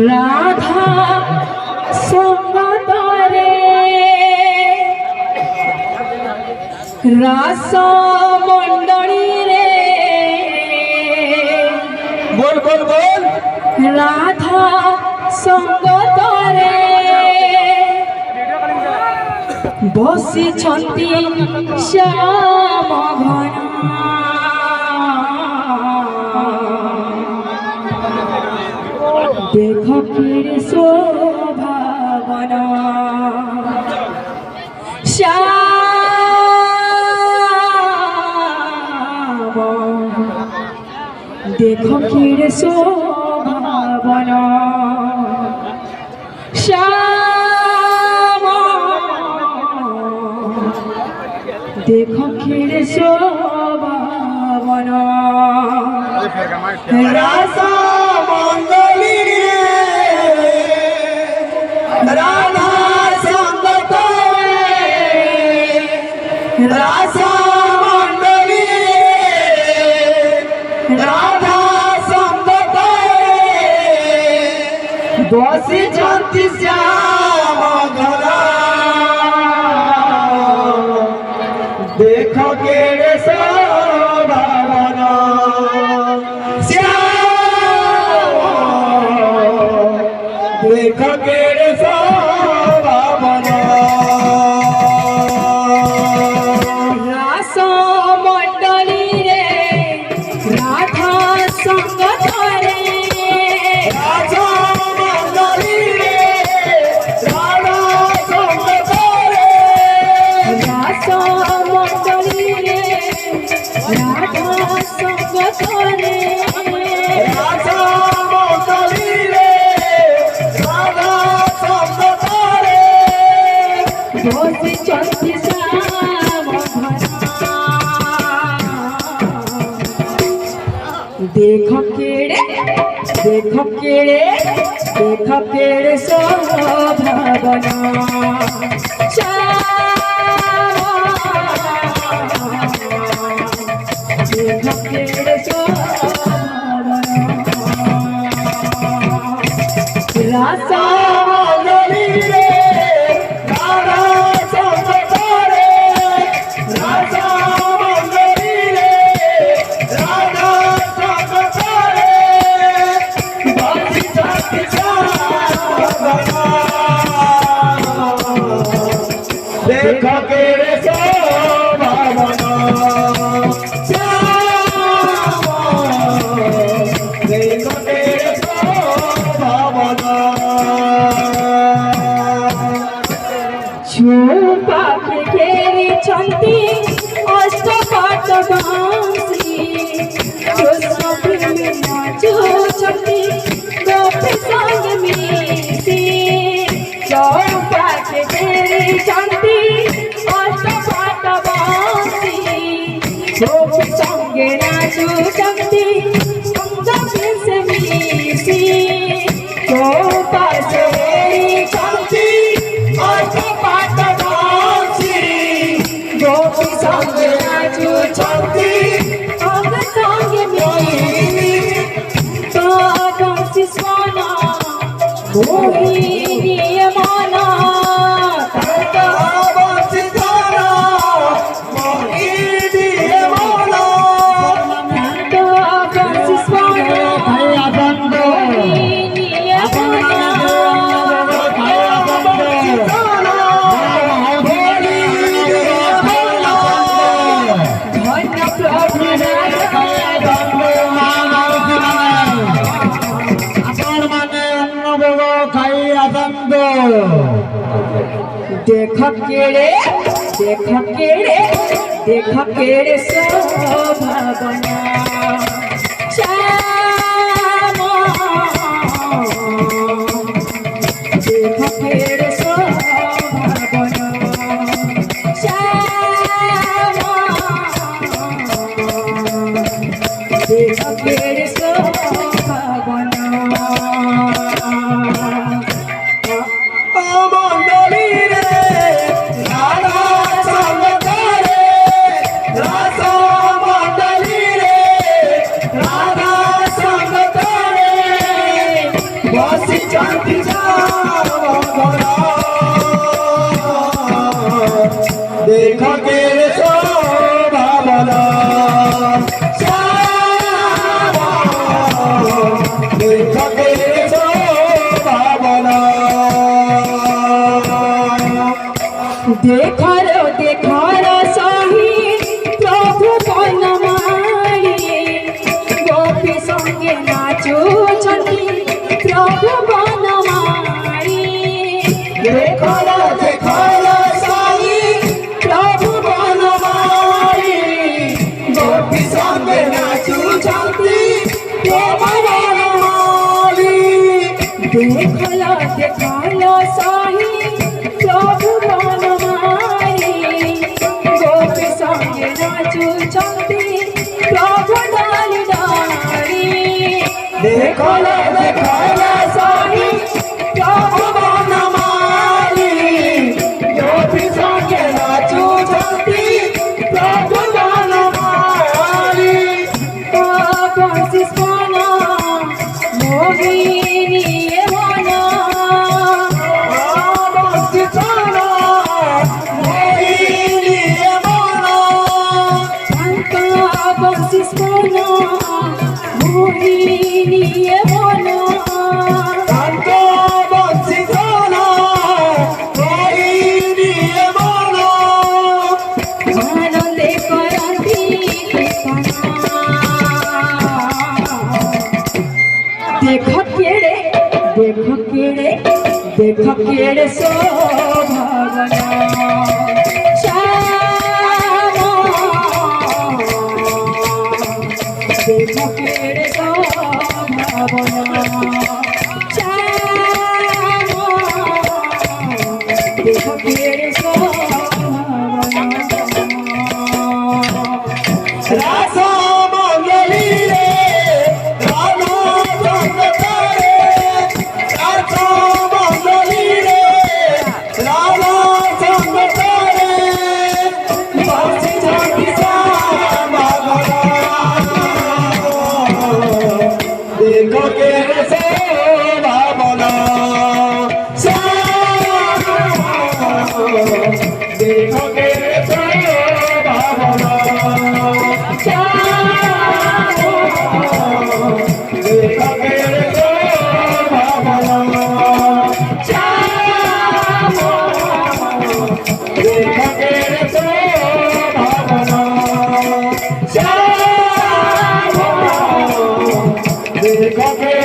রাধা সঙ্গতরে রাস মন্ডলী রে बोल बोल बोल রাধা সঙ্গতরে বসিছন্তি শ্যাম ঘন দেখ কির শোভাবন শ্যাম দেখ কির শোভাবন শ্যাম দেখ কির শোভাবন रास मंडली रे राधा संगत रास मंडली रे राधा संगत बसी छंती श्याम घरा देख के रे देख के रे शोभावन রাস মন্ডলী রে রাধা সঙ্গতরে रास मंडली रे राधा संगत রাস মন্ডলী রে রাধা সঙ্গতরে रास मंडली रे राधा संगत বসিছন্তি শ্যাম ঘনা দেখ কেড়ে শোভাবন দেখ কেড়ে শোভাবন রাস मंडली रे राधा संगत रास मंडली रे राधा संगत बसी छंती देख के रे शोभावन देख के रे शोभावन চুপাকে ঘেরিছন্তি অষ্টপাট বাঁশি কৃষ্ণ নাচুছন্তি গোপী সঙ্গে মিশি চুপাকে ঘেরিছন্তি অষ্টপাট বাঁশি গোপী সঙ্গে নাচুছন্তি গোপী সে মিশি চুপাকে ঘেরিছন্তি अष्टपाट बांसी গোপী সঙ্গে নাচুছন্তি অঙ্গ সঙ্গে মিশি কাদম স্মরণ মোহিনী মন बांसी धारा मोहिनी मोला কাদম স্মরণ মোহিনী মন ধন্য প্রভু দেখ কেড়ে শোভাবন শ্যাম দেখ কেড়ে শোভাবন শ্যাম দেখ কেড়ে শোভাবন मंडली रे राधा संगत रास मंडली रे शांति भावना देख के भावना देख के भावना देखार सही प्रभु बनमारी गोपी संगे नाचुछन्ति प्रभु बनमारी देखार साई प्रभु बनमारी गोपी संगे नाचुछन्ति प्रभु बनमारी देखार सही प्रभु बनमारी गोपी संगे नाचुछन्ति प्रभु डाली डाली देखार साई प्रभु बनमारी गोपी संगे नाचुछन्ति प्रभु बनमारी बंसिस्पना मोहिनी मना बंसिस्पना मोहिनी मना आनंदे करन्ति देख केड़े शोभना श्यामा देख केड़े शोभना श्यामा देख केड़े शोभना राधा मंगली रे राधा संग तारे राधा मंगली रे राधा संग तारे बंसी झांकी श्यामा देखो के से भावना देखो के से भावना देखो के से भावना देखो के से भावना देखो के